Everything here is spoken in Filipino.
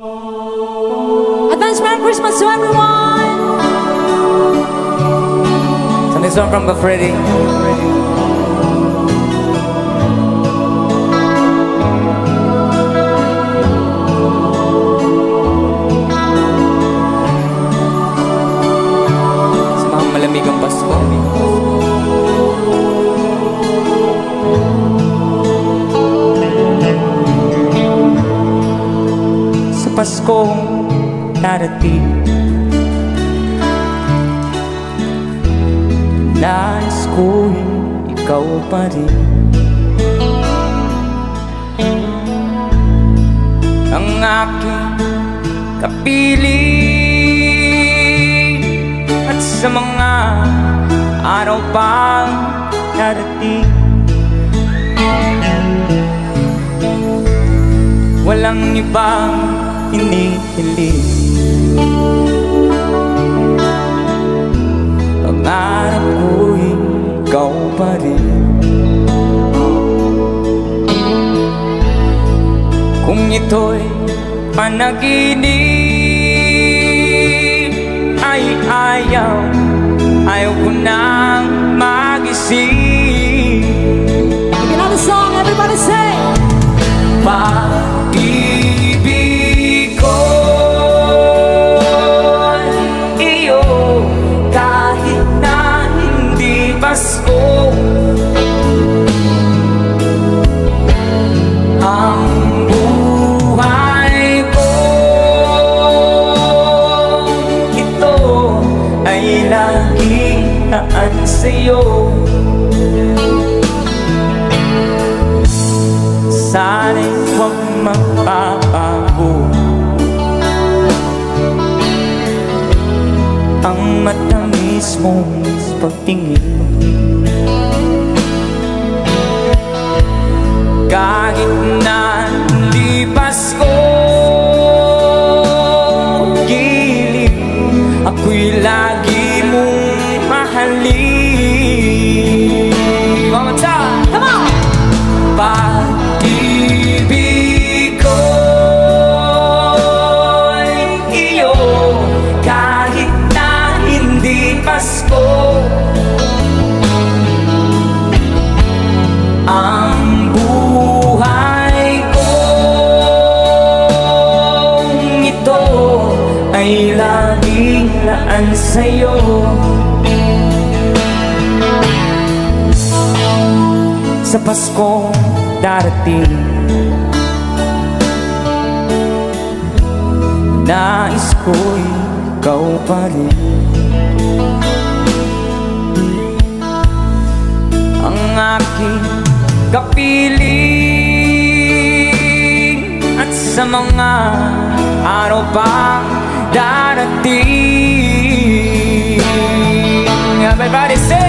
Advance Merry Christmas to everyone! So this one from the Freddy. Sa mga malamig ang Pasko. Sa Paskong darating, nais ko'y ikaw pa rin ang aking kapiling. At sa mga araw pang darating, walang ibang hinihiling. Pangarap ko'y ikaw pa rin. Kung ito'y panaginip, ay ayaw ko nang magising. Another song, everybody say! Pag-ibig ko'y iyo, kahit na hindi Pasko. Ang buhay ko, ito ay laging naan sa'yo. Sana'y huwag magbabago ang matamis mong pagtingin. Kahit na hindi Pasko, gilid ako'y lagi mong mahalin. One more time! Come on! Pag-ibig ko'y iyo, kahit na hindi Pasko. Ang buhay ko, ito ay laging laan sa'yo. Sa Paskong darating, nais ko'y ikaw pa rin ang aking kapiling. At sa mga araw pang darating, everybody say